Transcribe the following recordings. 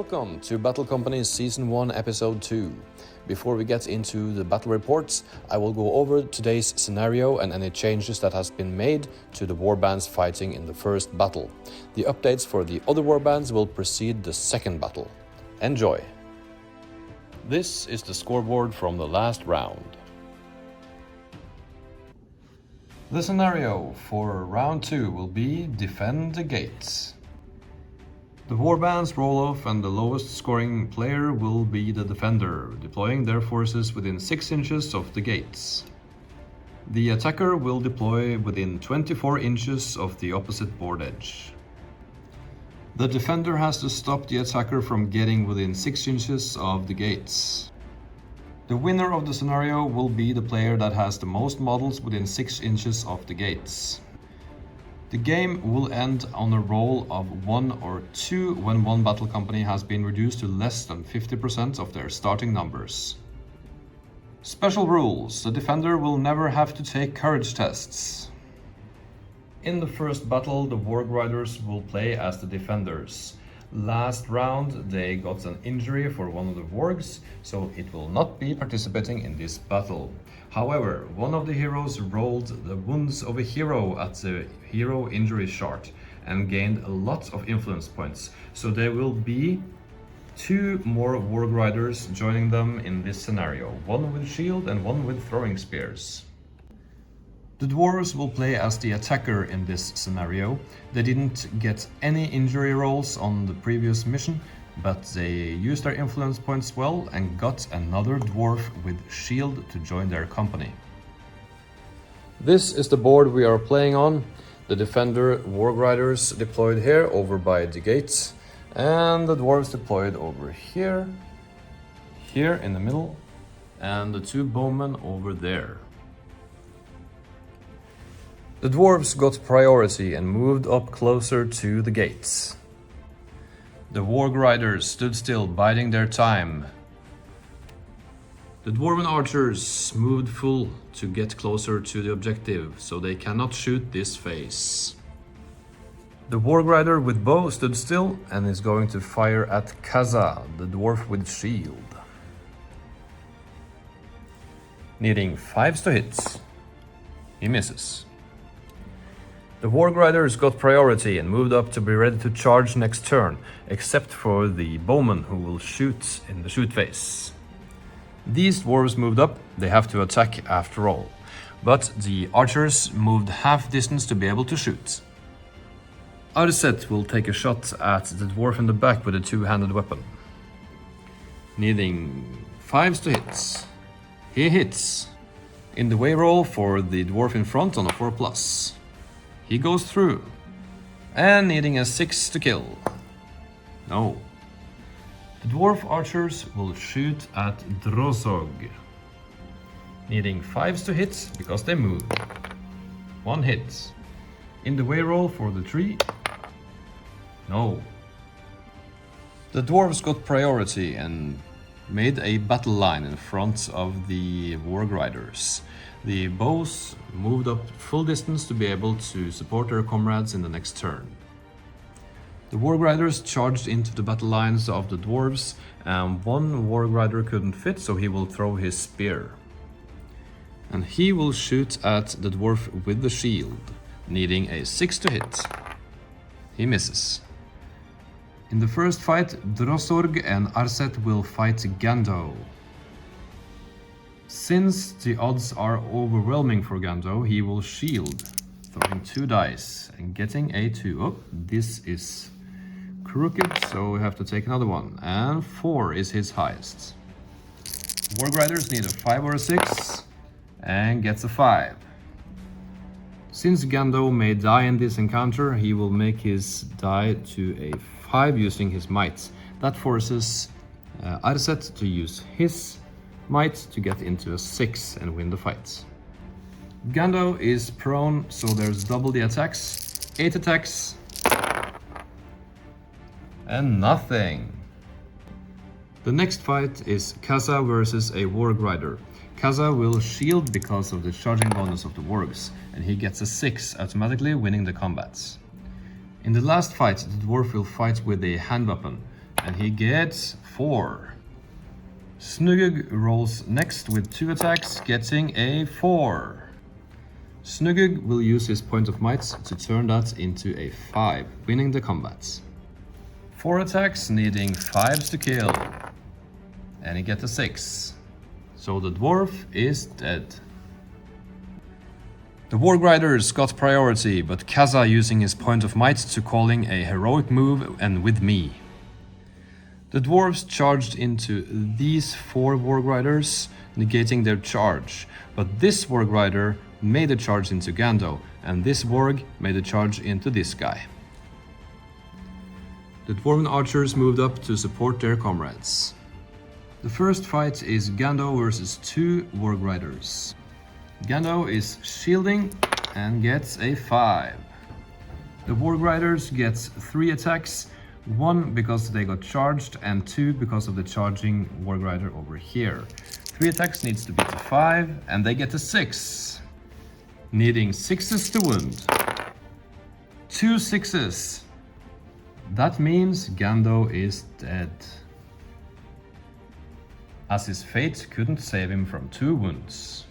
Welcome to Battle Companies Season 1 Episode 2. Before we get into the battle reports, I will go over today's scenario and any changes that has been made to the warbands fighting in the first battle. The updates for the other warbands will precede the second battle. Enjoy! This is the scoreboard from the last round. The scenario for round 2 will be Defend the Gates. The warbands roll off and the lowest scoring player will be the defender, deploying their forces within 6 inches of the gates. The attacker will deploy within 24 inches of the opposite board edge. The defender has to stop the attacker from getting within 6 inches of the gates. The winner of the scenario will be the player that has the most models within 6 inches of the gates. The game will end on a roll of 1 or 2 when one battle company has been reduced to less than 50% of their starting numbers. Special rules: the defender will never have to take courage tests. In the first battle, the Warg Riders will play as the defenders. Last round they got an injury for one of the Wargs, so it will not be participating in this battle. However, one of the heroes rolled the wounds of a hero at the hero injury chart and gained a lot of influence points, so there will be 2 more Warg Riders joining them in this scenario, one with shield and one with throwing spears. The dwarves will play as the attacker in this scenario. They didn't get any injury rolls on the previous mission, but they used their influence points well and got another dwarf with shield to join their company. This is the board we are playing on. The defender Warg Riders deployed here over by the gates, and the dwarves deployed over here in the middle, and the 2 bowmen over there. The dwarves got priority and moved up closer to the gates. The Warg Riders stood still, biding their time. The dwarven archers moved full to get closer to the objective, so they cannot shoot this phase. The Warg Rider with bow stood still and is going to fire at Kaza, the dwarf with shield. Needing 5s to hit. He misses. The Warg Riders got priority and moved up to be ready to charge next turn, except for the bowman who will shoot in the shoot phase. These dwarves moved up, they have to attack after all, but the archers moved half distance to be able to shoot. Arset will take a shot at the dwarf in the back with a 2-handed weapon. Needing 5s to hit. He hits. In the way roll for the dwarf in front on a 4+. He goes through, and needing a 6 to kill. No. The dwarf archers will shoot at Drozog. Needing 5s to hit because they move. 1 hit. In the way roll for the tree. No. The dwarves got priority and made a battle line in front of the Warg Riders. The bows moved up full distance to be able to support their comrades in the next turn. The Warg Riders charged into the battle lines of the dwarves, and one Warg Rider couldn't fit, so he will throw his spear. And he will shoot at the dwarf with the shield, needing a 6 to hit. He misses. In the first fight, Drosorg and Arset will fight Gando. Since the odds are overwhelming for Gando, he will shield, throwing 2 dice and getting a 2. Oh, this is crooked, so we have to take another one. And 4 is his highest. Warg Riders need a 5 or a 6 and gets a 5. Since Gando may die in this encounter, he will make his die to a 5 using his might. That forces Arset to use his might to get into a 6 and win the fight. Gando is prone, so there's double the attacks. 8 attacks. And nothing. The next fight is Kaza versus a Warg Rider. Kaza will shield because of the charging bonus of the Wargs, and he gets a 6, automatically winning the combats. In the last fight, the dwarf will fight with a hand weapon. and he gets 4. Snugug rolls next with 2 attacks, getting a 4. Snugug will use his point of might to turn that into a 5, winning the combat. 4 attacks, needing 5s to kill. And he gets a 6. So the dwarf is dead. The Warg Riders got priority, but Kaza using his point of might to calling a heroic move and with me. The dwarves charged into these 4 Warg Riders, negating their charge, but this Warg Rider made a charge into Gando, and this Warg made a charge into this guy. The Dwarven archers moved up to support their comrades. The first fight is Gando versus 2 Warg Riders. Gando is shielding and gets a 5. The Warg Riders gets 3 attacks, 1 because they got charged and 2 because of the charging Warg Rider over here. 3 attacks needs to beat a 5 and they get a 6. Needing 6s to wound. 2 6s. That means Gando is dead, as his fate couldn't save him from 2 wounds.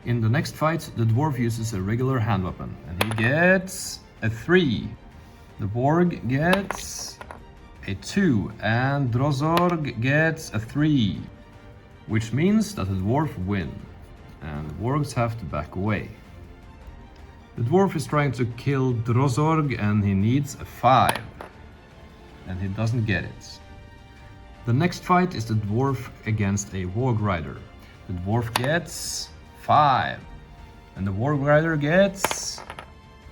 In the next fight, the dwarf uses a regular hand weapon, and he gets a 3. The Warg gets a 2, and Drozorg gets a 3, which means that the dwarf win, and the Wargs have to back away. The dwarf is trying to kill Drozorg, and he needs a 5, and he doesn't get it. The next fight is the dwarf against a Warg Rider. The dwarf gets 5, and the Warg Rider gets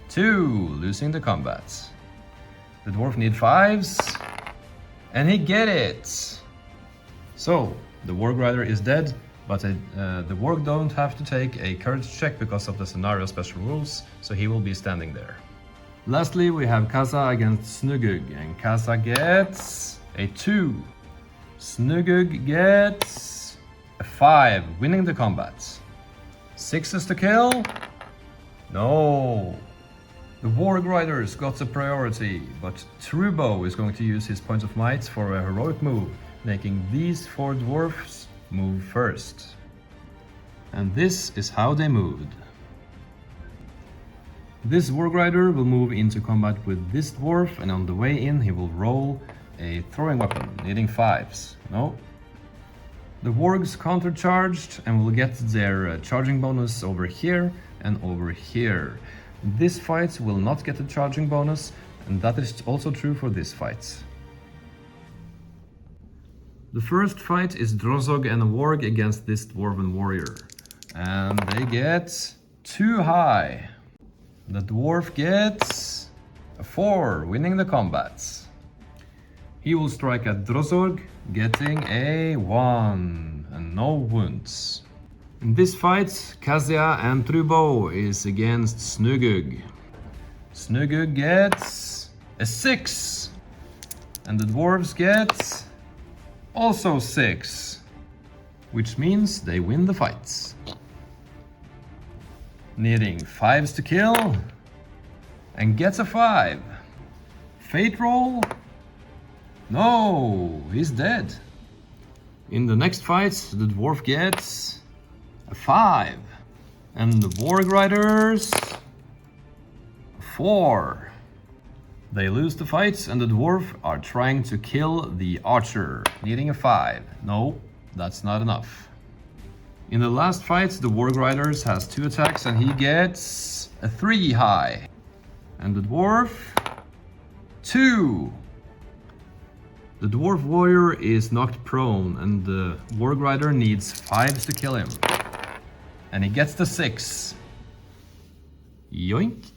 2, losing the combat. The dwarf needs 5s, and he get it! So, the Warg Rider is dead, but the Warg don't have to take a courage check because of the scenario special rules, so he will be standing there. Lastly, we have Kaza against Snugug, and Kaza gets a 2. Snugug gets a 5, winning the combat. 6s to kill? No. The Warg Riders got the priority, but Trubo is going to use his point of might for a heroic move, making these 4 dwarfs move first. And this is how they moved. This Warg Rider will move into combat with this dwarf, and on the way in he will roll a throwing weapon, needing 5s. No. The Wargs countercharged and will get their charging bonus over here and over here. This fight will not get a charging bonus, and that is also true for this fight. The first fight is Drozog and a Warg against this Dwarven warrior, and they get too high. The dwarf gets a 4, winning the combat. He will strike at Drozog, getting a 1 and no wounds. In this fight, Kazia and Trubo is against Snugug. Snugug gets a 6, and the dwarves get also 6, which means they win the fights. Needing 5s to kill, and gets a 5. Fate roll? No, he's dead. In the next fight, the dwarf gets a 5, and the Warg Riders a 4. They lose the fight, and the dwarf are trying to kill the archer, needing a 5. No, that's not enough. In the last fight, the Warg Riders has 2 attacks, and he gets a 3 high, and the dwarf 2. The dwarf warrior is knocked prone, and the Warg Rider needs 5s to kill him. And he gets the 6. Yoink.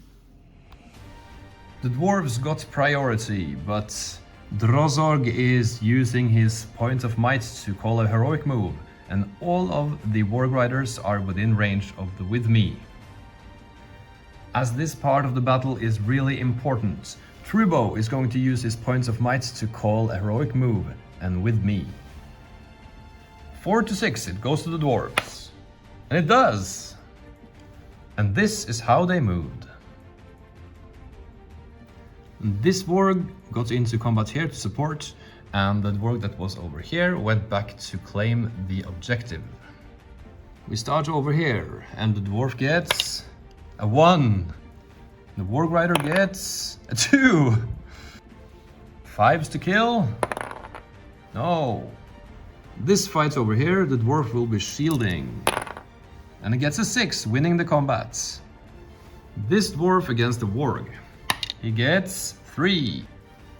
The dwarves got priority, but Drozorg is using his point of might to call a heroic move, and all of the Warg Riders are within range of the with me. As this part of the battle is really important, Trubo is going to use his points of might to call a heroic move, and with me. 4 to 6, it goes to the dwarves. And it does! And this is how they moved. This Warg got into combat here to support, and the Warg that was over here went back to claim the objective. We start over here, and the Dwarf gets a 1. The Warg Rider gets a 2. 5s to kill? No. This fight over here, the Dwarf will be shielding. And it gets a 6, winning the combat. This Dwarf against the Warg. He gets 3.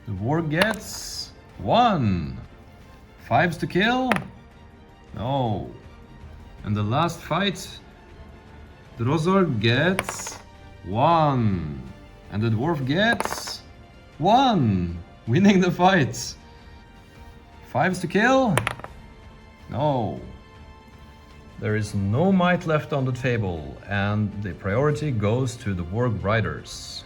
The Warg gets 1. 5s to kill? No. And the last fight, the Drozor gets 1. And the Dwarf gets 1, winning the fight. 5s to kill? No. There is no might left on the table, and the priority goes to the Warg Riders.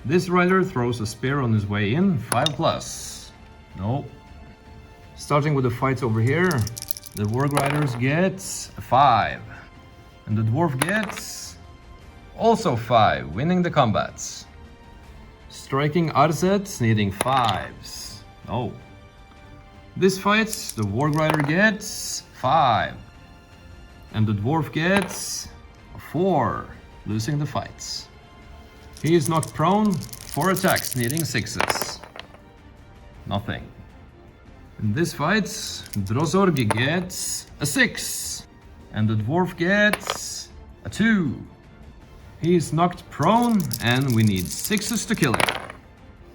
This rider throws a spear on his way in, 5+. No. Starting with the fights over here, the Warg Riders gets a 5. And the Dwarf gets also 5, winning the combats. Striking Arset, needing 5s. No. This fight, the Warg Rider gets 5. And the Dwarf gets 4, losing the fights. He is knocked prone, 4 attacks, needing 6s. Nothing. In this fight, Drozorg gets a 6. And the Dwarf gets a 2. He is knocked prone, and we need 6s to kill him.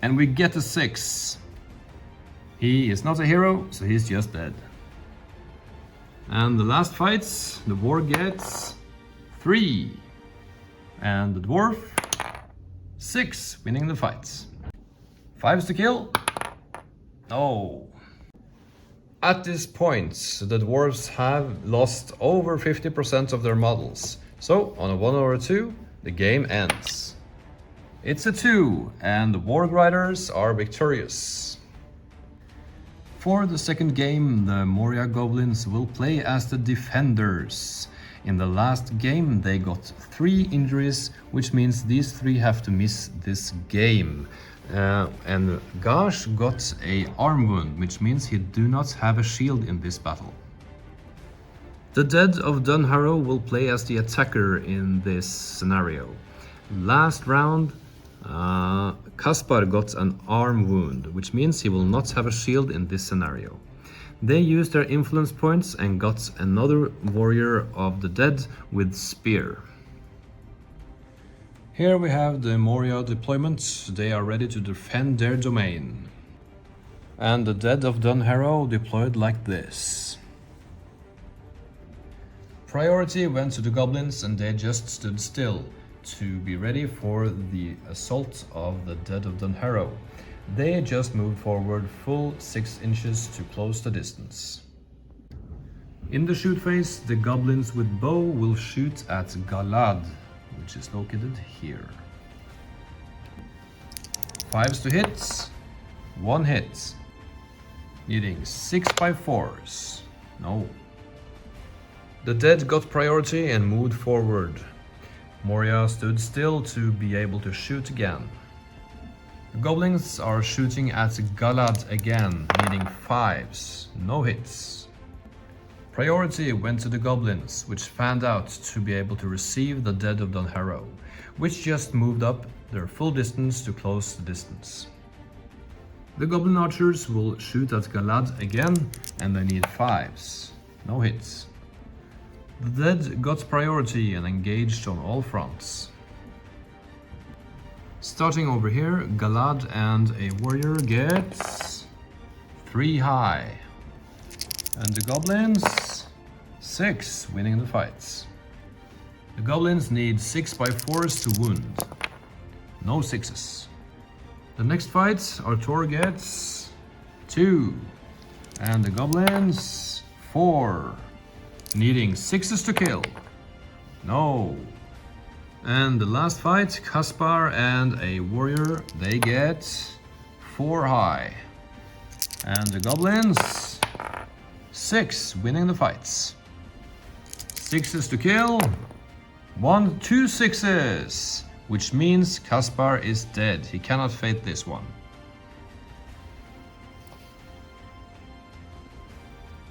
And we get a 6. He is not a hero, so he's just dead. And the last fights, the Warg gets 3. And the Dwarf, 6, winning the fights. 5s to kill? No. At this point, the Dwarves have lost over 50% of their models. So, on a 1 or a 2, the game ends. It's a 2, and the Warg Riders are victorious. For the second game, the Moria Goblins will play as the defenders. In the last game, they got 3 injuries, which means these 3 have to miss this game. And Gash got a arm wound, which means he do not have a shield in this battle. The Dead of Dunharrow will play as the attacker in this scenario. Last round, Kaspar got an arm wound, which means he will not have a shield in this scenario. They used their influence points and got another warrior of the dead with spear. Here we have the Moria deployment. They are ready to defend their domain. And the Dead of Dunharrow deployed like this. Priority went to the goblins, and they just stood still to be ready for the assault of the Dead of Dunharrow. They just moved forward full 6 inches to close the distance. In the shoot phase, the goblins with bow will shoot at Galad, which is located here. 5s to hit, 1 hit. Needing 6x4s. No. The dead got priority and moved forward. Moria stood still to be able to shoot again. The goblins are shooting at Galad again, needing 5s, no hits. Priority went to the goblins, which fanned out to be able to receive the Dead of Dunharrow, which just moved up their full distance to close the distance. The goblin archers will shoot at Galad again, and they need 5s, no hits. The dead got priority and engaged on all fronts. Starting over here, Galad and a warrior gets 3 high. And the goblins, 6, winning the fights. The goblins need 6x4s to wound. No 6s. The next fight, Artur gets 2. And the goblins, 4. Needing 6s to kill. No. And the last fight, Kaspar and a warrior, they get 4 high. And the goblins, 6, winning the fights. 6s to kill. 1, 2 6s. which means Kaspar is dead. He cannot fate this one.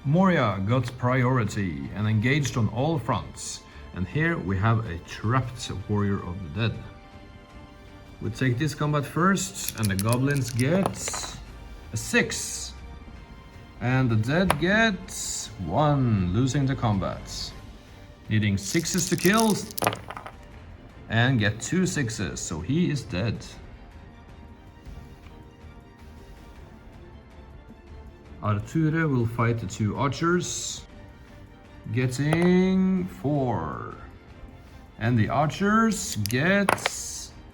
Moria got priority and engaged on all fronts, and here we have a trapped warrior of the dead. We take this combat first, and the goblins get a 6, and the dead gets 1, losing the combat. Needing 6s to kill, and get 2 6s, so he is dead. Arture will fight the 2 archers, getting 4. And the archers get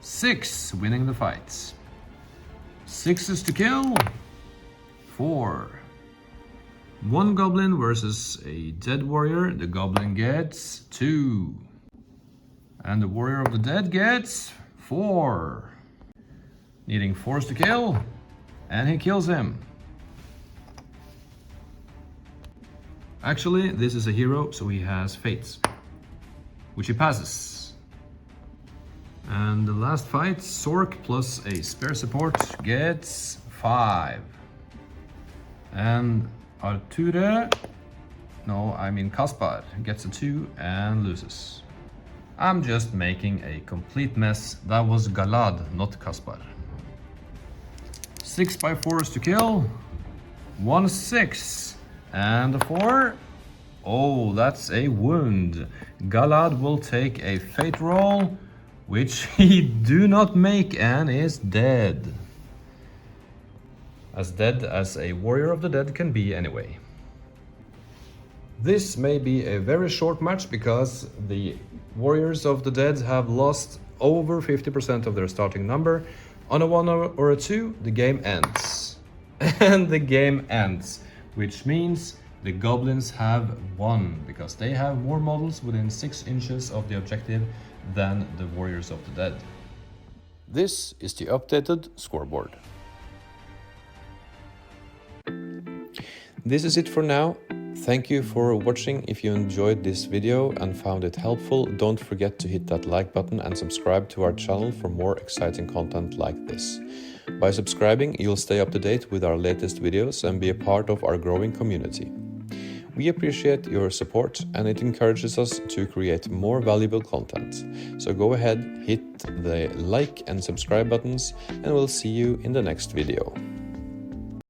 6, winning the fight. 6s to kill, 4. 1 goblin versus a dead warrior, the goblin gets 2. And the warrior of the dead gets 4. Needing 4s to kill, and he kills him. Actually, this is a hero, so he has fates, which he passes. And the last fight, Sork plus a spare support gets 5. And Kaspar gets a 2 and loses. I'm just making a complete mess. That was Galad, not Kaspar. 6x4s to kill, 1 6. And the 4, oh, that's a wound. Galad will take a fate roll, which he do not make and is dead. As dead as a warrior of the dead can be anyway. This may be a very short match because the warriors of the dead have lost over 50% of their starting number. On a 1 or a 2, the game ends. And the game ends. Which means the goblins have won, because they have more models within 6 inches of the objective than the warriors of the dead. This is the updated scoreboard. This is it for now. Thank you for watching. If you enjoyed this video and found it helpful, don't forget to hit that like button and subscribe to our channel for more exciting content like this. By subscribing, you'll stay up to date with our latest videos and be a part of our growing community. We appreciate your support, and it encourages us to create more valuable content. So go ahead, hit the like and subscribe buttons, and we'll see you in the next video.